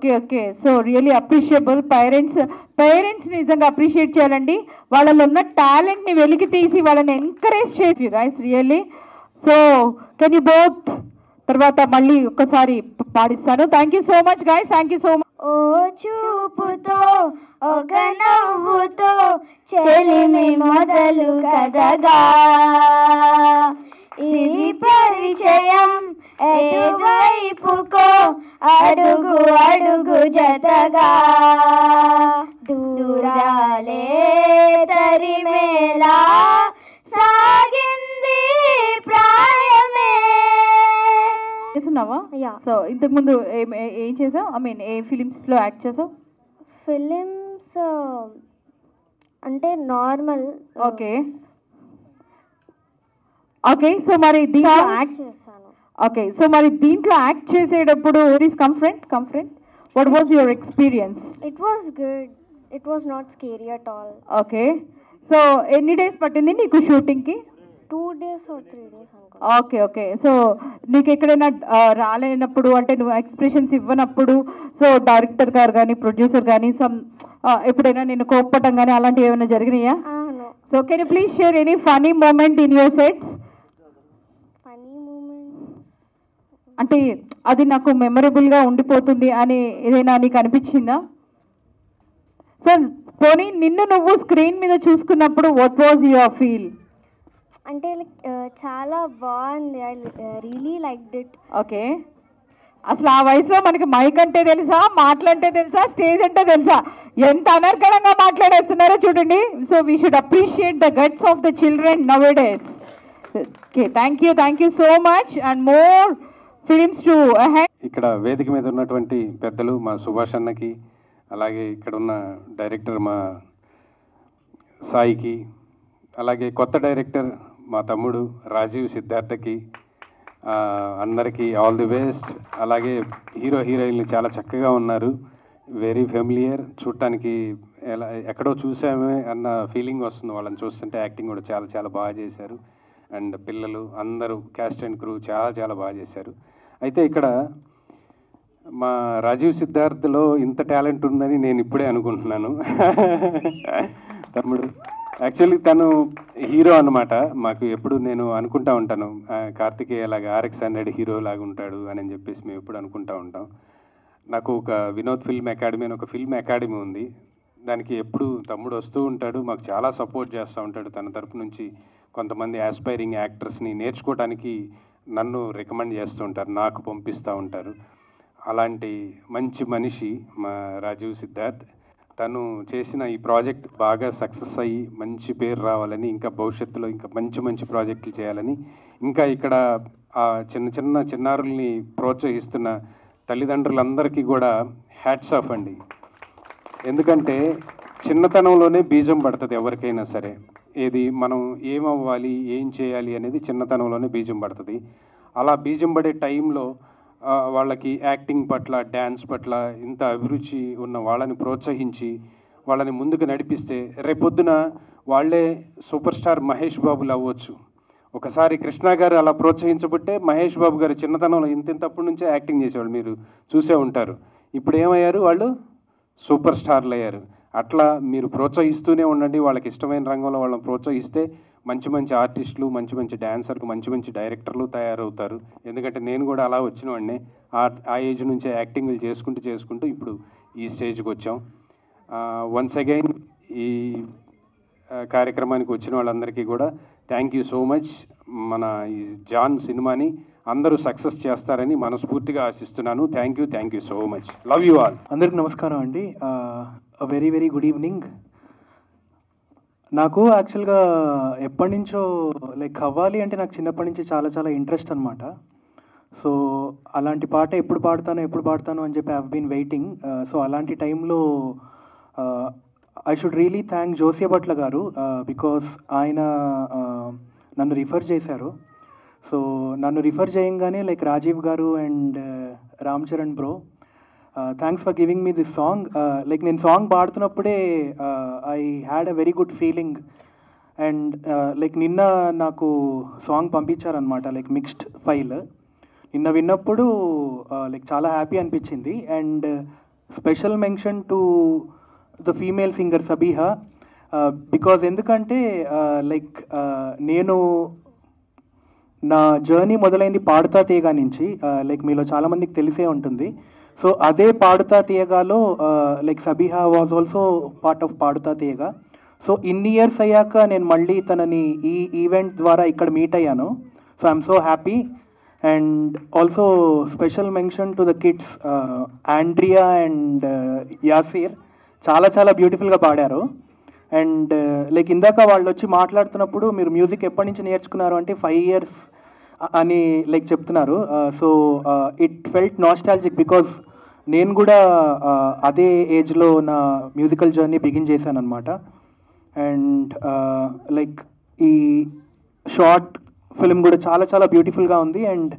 Okay okay. So really appreciable. Parents నిజంగా appreciate చేయాలండి. వాళ్ళలో ఉన్న టాలెంట్ని వెలికి తీసి వాళ్ళని ఎంకరేజ్ చేసి guys really. So can you both తర్వాత మళ్ళీ ఒక్కసారి పాడిస్తాను. Thank you so much guys, thank you so much. ఓ చూపుతో ఒక నవ్వుతో చెలిమి మొదలు కదగా ఈ పరిచయం ఎటువైపుకో అడుగు అడుగు జతగా దూరాలే తరిమేలా సాగింది ప్రాయమే. చేస్తున్నావా? సో ఇంతకుముందు ఏం చేసావు? ఐ మీన్ ఏ ఫిలిమ్స్లో యాక్ట్ చేసావు? ఫిలిమ్స్ అంటే నార్మల్. Okay okay. సో మరి దీంట్లో యాక్ట్ చేశాను. ఓకే. సో మరి దీంట్లో యాక్ట్ చేసేటప్పుడు is comfort what was your experience? It was good. It was not scary at all. Okay. So ఎన్ని డేస్ పట్టింది నీకు షూటింగ్కి? 2 days or 3 days అనుకో. Okay okay. సో నీకు ఎక్కడైనా రాలేనప్పుడు అంటే నువ్వు ఎక్స్ప్రెషన్స్ ఇవ్వనప్పుడు సో డైరెక్టర్ గారు కానీ ప్రొడ్యూసర్ కానీ ఎప్పుడైనా నేను కోప్పటం కానీ అలాంటివి ఏమైనా జరిగినాయా? అవును. So can you please share any funny moment in your sets? Funny moments అంటే అది నాకు మెమరబుల్గా ఉండిపోతుంది అని ఏదైనా నీకు అనిపించిందా? సో పోనీ నిన్ను నువ్వు స్క్రీన్ మీద చూసుకున్నప్పుడు వాట్ వాజ్ యువర్ ఫీల్? అంటే చాలా బాగుంది. I really liked it. Okay. అసలు ఆ వయసులో మనకి మైక్ అంటే తెలుసా, మాటలంటే తెలుసా, స్టేజ్ అంటే తెలుసా? ఎంత అనర్గళంగా మాట్లాడేస్తున్నారో చూడండి. So we should appreciate the guts of the children now days. Okay, thank you so much and more films to ahead. ఇక్కడ వేదిక మీద ఉన్నటువంటి పెద్దలు మా సుభాష్ అన్నకి, అలాగే ఇక్కడ ఉన్న డైరెక్టర్ మా సాయికి, అలాగే కొత్త డైరెక్టర్ మా తమ్ముడు రాజీవ్ సిద్ధార్థకి, అందరికీ ఆల్ ది బెస్ట్. అలాగే హీరోయిన్లు చాలా చక్కగా ఉన్నారు, వెరీ ఫెమిలియర్, చూడటానికి ఎక్కడో చూసామే అన్న ఫీలింగ్ వస్తుంది వాళ్ళని చూస్తుంటే. యాక్టింగ్ కూడా చాలా చాలా బాగా చేశారు. అండ్ పిల్లలు అందరూ క్యాస్ట్ అండ్ క్రూ చాలా బాగా చేశారు. అయితే ఇక్కడ మా రాజీవ్ సిద్ధార్థ్లో ఇంత టాలెంట్ ఉందని నేను ఇప్పుడే అనుకుంటున్నాను. తమ్ముడు యాక్చువల్లీ తను హీరో అనమాట. మాకు ఎప్పుడు నేను అనుకుంటా ఉంటాను కార్తికేయ లాగా RX100 హీరో లాగా ఉంటాడు అని చెప్పేసి మేము ఎప్పుడు అనుకుంటా ఉంటాం. నాకు ఒక వినోద్ ఫిల్మ్ అకాడమీ అని ఒక ఫిల్మ్ అకాడమీ ఉంది. దానికి ఎప్పుడు తమ్ముడు వస్తూ ఉంటాడు, మాకు చాలా సపోర్ట్ చేస్తూ ఉంటాడు. తన తరపు నుంచి కొంతమంది ఆస్పైరింగ్ యాక్టర్స్ని నేర్చుకోవడానికి నన్ను రికమెండ్ చేస్తూ ఉంటారు, నాకు పంపిస్తూ ఉంటారు. అలాంటి మంచి మనిషి మా రాజీవ్ సిద్ధార్థ్. తను చేసిన ఈ ప్రాజెక్ట్ బాగా సక్సెస్ అయ్యి మంచి పేరు రావాలని, ఇంకా భవిష్యత్తులో ఇంకా మంచి ప్రాజెక్టులు చేయాలని, ఇంకా ఇక్కడ ఆ చిన్నారుల్ని ప్రోత్సహిస్తున్న తల్లిదండ్రులందరికీ కూడా హ్యాట్స్ ఆఫ్ అండి. ఎందుకంటే చిన్నతనంలోనే బీజం పడుతుంది ఎవరికైనా సరే. ఏది మనం ఏమవ్వాలి, ఏం చేయాలి అనేది చిన్నతనంలోనే బీజం పడుతుంది. అలా బీజం పడే టైంలో వాళ్ళకి యాక్టింగ్ పట్ల, డ్యాన్స్ పట్ల ఇంత అభిరుచి ఉన్న వాళ్ళని ప్రోత్సహించి వాళ్ళని ముందుకు నడిపిస్తే రేపొద్దున వాళ్ళే సూపర్ స్టార్ మహేష్ బాబులు అవ్వచ్చు. ఒకసారి కృష్ణ గారు అలా ప్రోత్సహించబట్టే మహేష్ బాబు గారు చిన్నతనంలో ఇంతప్పటి నుంచే యాక్టింగ్ చేసేవాళ్ళు, మీరు చూసే ఉంటారు. ఇప్పుడు ఏమయ్యారు, వాళ్ళు సూపర్ స్టార్లు అయ్యారు. అట్లా మీరు ప్రోత్సహిస్తూనే ఉండండి. వాళ్ళకి ఇష్టమైన రంగంలో వాళ్ళని ప్రోత్సహిస్తే మంచి ఆర్టిస్టులు, మంచి డాన్సర్లు, మంచి డైరెక్టర్లు తయారవుతారు. ఎందుకంటే నేను కూడా అలా వచ్చిన వాడిని. ఆ ఏజ్ నుంచే యాక్టింగ్లు చేసుకుంటూ ఇప్పుడు ఈ స్టేజ్కి వచ్చాం. వన్స్ అగైన్ ఈ కార్యక్రమానికి వచ్చిన వాళ్ళందరికీ కూడా థ్యాంక్ యూ సో మచ్. మన ఈ జాన్ సినిమాని అందరూ సక్సెస్ చేస్తారని మనస్ఫూర్తిగా ఆశిస్తున్నాను. Thank you so much. Love you all. అందరికి నమస్కారం అండి. Very good evening. నాకు యాక్చువల్గా ఎప్పటి నుంచో లైక్ అవ్వాలి అంటే నాకు చిన్నప్పటి నుంచి చాలా ఇంట్రెస్ట్ అనమాట. సో అలాంటి పాట ఎప్పుడు పాడతాను అని చెప్పి ఐ బీన్ వెయిటింగ్. సో అలాంటి టైంలో I should really thank Zosia Bhatla గారు, బికాస్ ఆయన నన్ను రిఫర్ చేశారు. సో నన్ను రిఫర్ చేయంగానే like Rajiv garu and Ram Charan bro, thanks for giving me this song. Like నేను సాంగ్ పాడుతున్నప్పుడే I had a very good feeling. And like నిన్న నాకు సాంగ్ పంపించారనమాట, లైక్ మిక్స్డ్ ఫైల్. నిన్న విన్నప్పుడు లైక్ చాలా హ్యాపీ అనిపించింది. And special mention to the female singer Sabiha, because ఎందుకంటే లైక్ నేను నా జర్నీ మొదలైంది పాడుతా తీయగా నుంచి, లైక్ మీలో చాలామందికి తెలిసే ఉంటుంది. సో అదే పాడుతా తీయగాలో like Sabiha was also part of Paadutha Theeyaga. So ఇన్ని ఇయర్స్ అయ్యాక నేను మళ్ళీ తనని ఈ ఈవెంట్ ద్వారా ఇక్కడ మీట్ అయ్యాను. So I'm so happy. And also special mention to the kids, Andrea and Yasir చాలా చాలా బ్యూటిఫుల్గా పాడారు. అండ్ లైక్ ఇందాక వాళ్ళు వచ్చి మాట్లాడుతున్నప్పుడు మీరు మ్యూజిక్ ఎప్పటి నుంచి నేర్చుకున్నారు అంటే 5 years అని లైక్ చెప్తున్నారు. So it felt nostalgic because నేను కూడా అదే ఏజ్లో నా మ్యూజికల్ జర్నీ బిగిన్ చేశాను అనమాట. అండ్ లైక్ ఈ షార్ట్ ఫిల్మ్ కూడా చాలా చాలా బ్యూటిఫుల్గా ఉంది. అండ్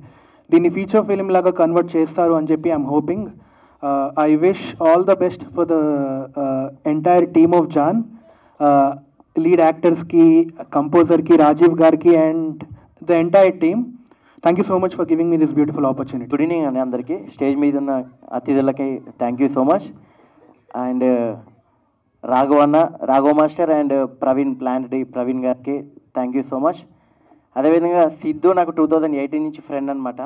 దీన్ని ఫీచర్ ఫిల్మ్ లాగా కన్వర్ట్ చేస్తారు అని చెప్పి I'm hoping. I wish all the best for the entire team of John, lead యాక్టర్స్కి, కంపోజర్కి, రాజీవ్ గారికి and the entire team. Thank you so much for giving me this beautiful opportunity. Good evening అండి అందరికీ, stage మీద ఉన్న అతిథులకి thank you so much. And Raghava master and Praveen గారికి thank you so much. అదేవిధంగా సిద్ధు నాకు 2018 నుంచి ఫ్రెండ్ అనమాట.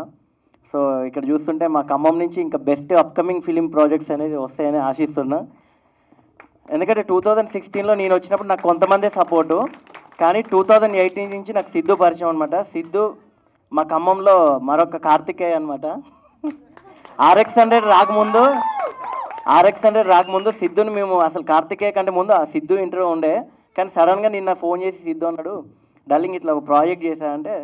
సో ఇక్కడ చూస్తుంటే మా ఖమ్మం నుంచి ఇంకా బెస్ట్ అప్కమింగ్ ఫిలిం ప్రాజెక్ట్స్ అనేది వస్తాయని ఆశిస్తున్నా. ఎందుకంటే 2016లో నేను వచ్చినప్పుడు నాకు కొంతమందే సపోర్టు, కానీ 2018 నుంచి నాకు సిద్ధు పరిచయం అనమాట. సిద్ధు మా ఖమ్మంలో మరొక కార్తికేయ అనమాట. RX100 రాకముందు సిద్ధుని మేము అసలు కార్తికేయ కంటే ముందు ఆ సిద్ధు ఇంటర్వ్యూ ఉండే, కానీ సడన్గా నిన్న ఫోన్ చేసి సిద్ధు అన్నాడు, డార్లింగ్ ఇట్లా ఒక ప్రాజెక్ట్ చేశానంటే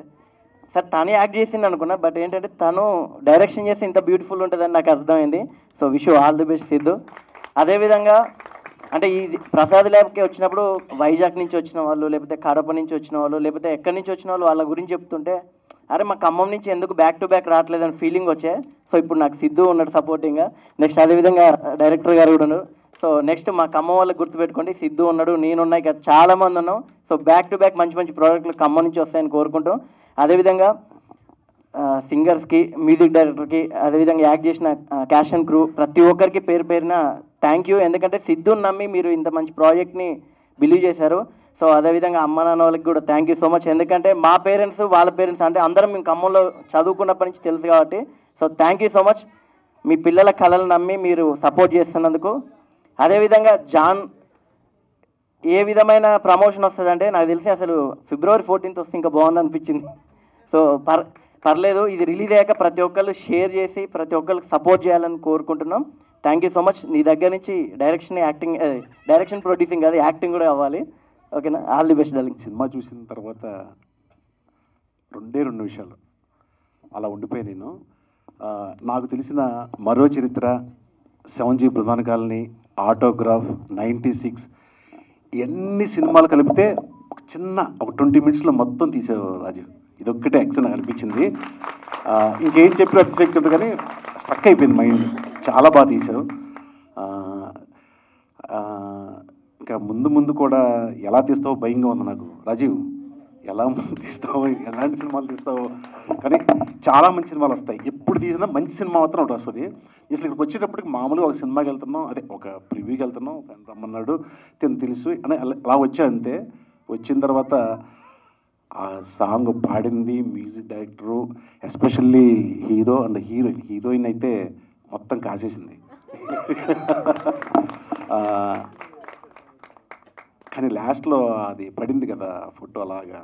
సార్ తను యాక్ట్ చేసింది అనుకున్నా, బట్ ఏంటంటే తను డైరెక్షన్ చేసి ఇంత బ్యూటిఫుల్ ఉంటుందని నాకు అర్థమైంది. So wish you all the best Siddhu. అదేవిధంగా అంటే ఈ ప్రసాద్ ల్యాబ్కి వచ్చినప్పుడు వైజాగ్ నుంచి వచ్చిన వాళ్ళు, లేకపోతే కడప నుంచి వచ్చిన వాళ్ళు, లేకపోతే ఎక్కడి నుంచి వచ్చిన వాళ్ళు వాళ్ళ గురించి చెప్తుంటే అరే మా ఖమ్మం నుంచి ఎందుకు బ్యాక్ టు బ్యాక్ రావట్లేదని ఫీలింగ్ వచ్చే. సో ఇప్పుడు నాకు సిద్ధు ఉన్నాడు సపోర్టింగ్గా. నెక్స్ట్ అదేవిధంగా డైరెక్టర్ గారు కూడా ఉన్నారు. సో నెక్స్ట్ మా ఖమ్మం వాళ్ళకి గుర్తుపెట్టుకోండి, సిద్ధు ఉన్నాడు, నేనున్నా, ఇక చాలామంది ఉన్నాం. సో బ్యాక్ టు బ్యాక్ మంచి మంచి ప్రోడక్ట్లు ఖమ్మం నుంచి వస్తాయని కోరుకుంటాం. అదేవిధంగా సింగర్స్కి, మ్యూజిక్ డైరెక్టర్కి, అదేవిధంగా యాక్ట్ చేసిన క్యాష్ అండ్ క్రూ ప్రతి ఒక్కరికి పేరు పేరున థ్యాంక్ యూ. ఎందుకంటే సిద్ధుని నమ్మి మీరు ఇంత మంచి ప్రాజెక్ట్ని బిలీవ్ చేశారు. సో అదేవిధంగా అమ్మ నాన్న వాళ్ళకి కూడా థ్యాంక్ యూ సో మచ్. ఎందుకంటే మా పేరెంట్స్ వాళ్ళ పేరెంట్స్ అంటే అందరం మేము ఖమ్మంలో చదువుకున్నప్పటి నుంచి తెలుసు కాబట్టి. So thank you so much మీ పిల్లల కళలు నమ్మి మీరు సపోర్ట్ చేస్తున్నందుకు. అదేవిధంగా జాన్ ఏ విధమైన ప్రమోషన్ వస్తుందంటే నాకు తెలిసి అసలు February 14th వస్తే ఇంకా బాగుంది అనిపించింది. సో పర్లేదు, ఇది రిలీజ్ అయ్యాక ప్రతి ఒక్కళ్ళు షేర్ చేసి ప్రతి ఒక్కరికి సపోర్ట్ చేయాలని కోరుకుంటున్నాం. Thank you so much. నీ దగ్గర నుంచి డైరెక్షన్ ప్రొడ్యూసింగ్ కాదు, యాక్టింగ్ కూడా అవ్వాలి. ఓకేనా, all the best darling. Cinema చూసిన తర్వాత 2 విషయాలు అలా ఉండిపోయి నేను నాకు తెలిసిన మరో చరిత్ర, 7G ప్రధాన కాలనీ, ఆటోగ్రాఫ్, 96 ఎన్ని సినిమాలు కలిపితే ఒక 20 minutesలో మొత్తం తీసావు రాజు. ఇదొక్కటే యాక్షన్ అనిపించింది. ఇంకేం చెప్పి అతిశక్తి కానీ స్ట్రక్ అయిపోయింది మైండ్. చాలా బాగా తీసావు. ఇంకా ముందు కూడా ఎలా తీస్తావో భయంగా ఉంది నాకు. రాజీవ్ ఎలా తీస్తావో, ఎలాంటి సినిమాలు తీస్తావో, కానీ చాలా మంచి సినిమాలు వస్తాయి. ఎప్పుడు తీసినా మంచి సినిమా మాత్రం ఒకటి వస్తుంది. అసలు ఇక్కడికి వచ్చేటప్పటికి మామూలుగా ఒక సినిమాకి వెళ్తున్నాం, అదే ఒక ప్రివ్యూకి వెళ్తున్నాం, రమ్మన్నాడు తెలుసు అని అలా వచ్చా అంతే. వచ్చిన తర్వాత ఆ సాంగ్ పాడింది music director, especially hero and heroine అయితే మొత్తం కాసేసింది. కానీ లాస్ట్లో అది పడింది కదా ఫోటో, అలాగా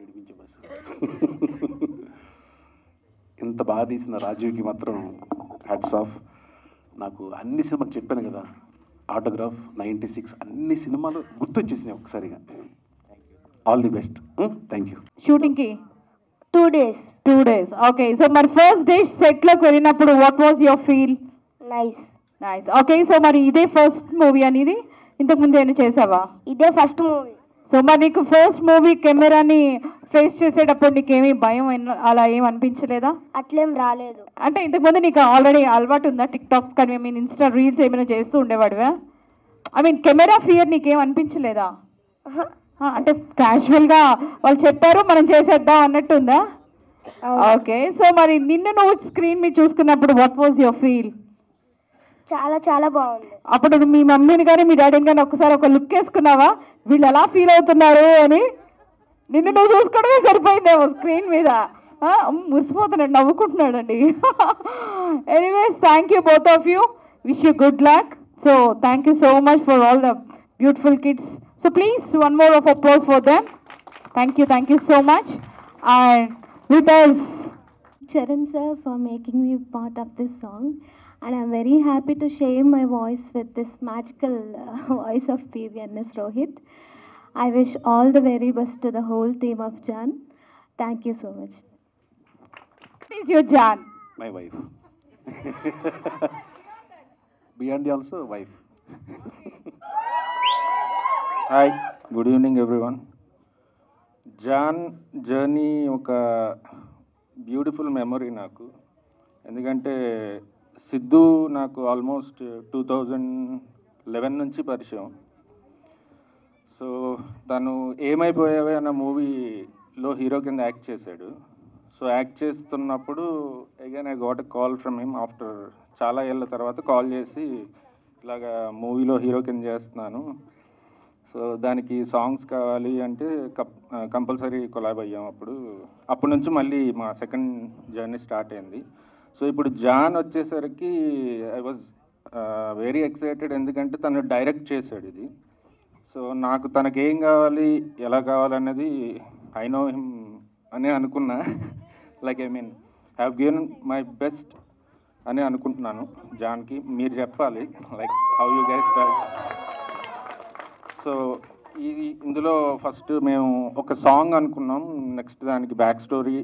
ఏడిపించే బస్సు. ఇంత బాగా తీసిన రాజీవ్కి మాత్రం హ్యాట్స్ ఆఫ్. నాకు అన్ని సినిమాలు చెప్పాను కదా, ఆటోగ్రాఫ్, 96 అన్ని సినిమాలు గుర్తొచ్చేసినాయి ఒకసారిగా. All the best. Thank you. షూటింగ్కి 2 days. 2 days. ఓకే, సో మరి ఫస్ట్ డే సెట్లోకి వెళ్ళినప్పుడు what was your feel? Nice. Okay, so మరి ఇదే ఫస్ట్ మూవీ అనేది, ఇంతకుముందు ఏమైనా చేసావా? ఇదే ఫస్ట్ మూవీ. సో మరి నీకు ఫస్ట్ మూవీ కెమెరాని ఫేస్ చేసేటప్పుడు నీకేమీ భయం అలా ఏం అనిపించలేదా? అట్లేం రాలేదు. అంటే ఇంతకుముందు నీకు ఆల్రెడీ అలవాటు ఉందా? టిక్టాక్స్ కానీ ఇన్స్టా రీల్స్ ఏమైనా చేస్తూ ఉండేవాడివా? కెమెరా ఫియర్ నీకేం అనిపించలేదా? అంటే క్యాజువల్గా వాళ్ళు చెప్పారు మనం చేసేద్దాం అన్నట్టు ఉందా? ఓకే, సో మరి నిన్ను నువ్వు స్క్రీన్ మీద చూసుకున్నప్పుడు వాట్ వాజ్ యువర్ ఫీల్? చాలా చాలా బాగుంది. అప్పుడు మీ మమ్మీని కానీ మీ డాడీని కానీ ఒకసారి ఒక లుక్ వేసుకున్నావా వీళ్ళు ఎలా ఫీల్ అవుతున్నారు అని? నిన్ను నువ్వు చూసుకోవడమే సరిపోయిందేమో స్క్రీన్ మీద. మురిసిపోతున్నాడు, నవ్వుకుంటున్నాడండి. Anyways, thank you both of you. Wish you good luck. So thank you so much for all the beautiful kids. So please one more of applause for them. Thank you so much. And with us Charan sir for making me part of this song, and I'm very happy to share my voice with this magical voice of PVNS Rohit. I wish all the very best to the whole team of Jan. Thank you so much. Please your Jan. My wife beyond also wife. Hi, good evening everyone. జాన్ journey ఒక beautiful memory నాకు. ఎందుకంటే సిద్ధు నాకు almost 2011 నుంచి పరిచయం. So తను ఏమైపోయావే అన్న మూవీలో హీరో కింద యాక్ట్ చేశాడు. సో యాక్ట్ చేస్తున్నప్పుడు again I got a call from him after చాలా ఏళ్ళ తర్వాత కాల్ చేసి ఇలాగా మూవీలో హీరో కింద చేస్తున్నాను, సో దానికి సాంగ్స్ కావాలి అంటే కంపల్సరీ కొలాబ్ అయ్యాం. అప్పటి నుంచి మళ్ళీ మా సెకండ్ జర్నీ స్టార్ట్ అయింది. సో ఇప్పుడు జాన్ వచ్చేసరికి ఐ వాజ్ వెరీ ఎక్సైటెడ్, ఎందుకంటే తను డైరెక్ట్ చేశాడు ఇది. సో నాకు తనకేం కావాలి ఎలా కావాలన్నది ఐ నో హిమ్ అని అనుకున్నా. Like I mean have given my best అని అనుకుంటున్నాను జాన్కి. మీరు చెప్పాలి like how you guys. So ఇందులో ఫస్ట్ మేము ఒక సాంగ్ అనుకున్నాం, నెక్స్ట్ దానికి బ్యాక్ స్టోరీ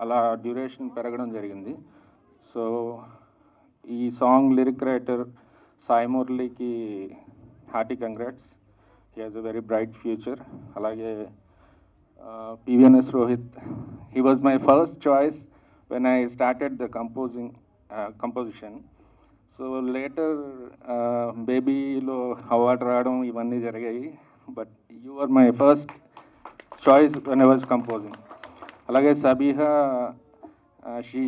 అలా డ్యూరేషన్ పెరగడం జరిగింది. సో ఈ సాంగ్ లిరిక్ రైటర్ సాయి మురళికి hearty congrats, he has a very bright future. అలాగే PVNS Rohit, he was my first choice when I started the composition. So later బేబీలో అవార్డు రావడం ఇవన్నీ జరిగాయి, but you are my first choice when I was composing. అలాగే Sabiha, she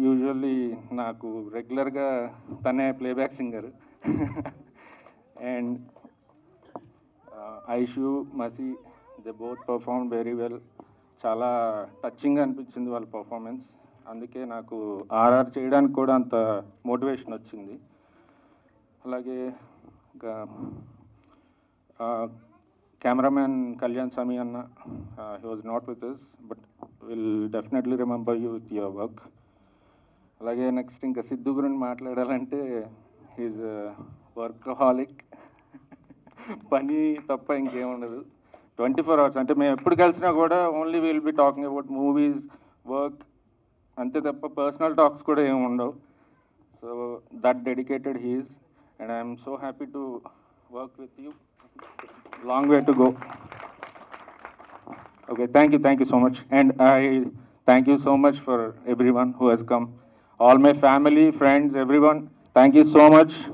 usually నాకు రెగ్యులర్గా తనే playback singer. And Aishu, మసి, they both perform very well. చాలా టచింగ్గా అనిపించింది వాళ్ళ పర్ఫార్మెన్స్. అందుకే నాకు ఆర్ఆర్ చేయడానికి కూడా అంత మోటివేషన్ వచ్చింది. అలాగే ఇంకా కెమెరామ్యాన్ కళ్యాణ్ స్వామి అన్న, he was not with us, but will definitely remember you with your work. అలాగే నెక్స్ట్ ఇంకా సిద్ధు గురించి మాట్లాడాలంటే హీజ్ వర్కహాలిక్. పని తప్ప ఇంకేముండదు, 24 hours. అంటే మేము ఎప్పుడు కలిసినా కూడా only will be talking about movies, work, అంతే తప్ప పర్సనల్ టాక్స్ కూడా ఏమి ఉండవు. So that dedicated he is, and I'm so happy to work with you. Long way to go. Okay, thank you so much. And I thank you so much for every one who has come, all my family, friends, every one. Thank you so much.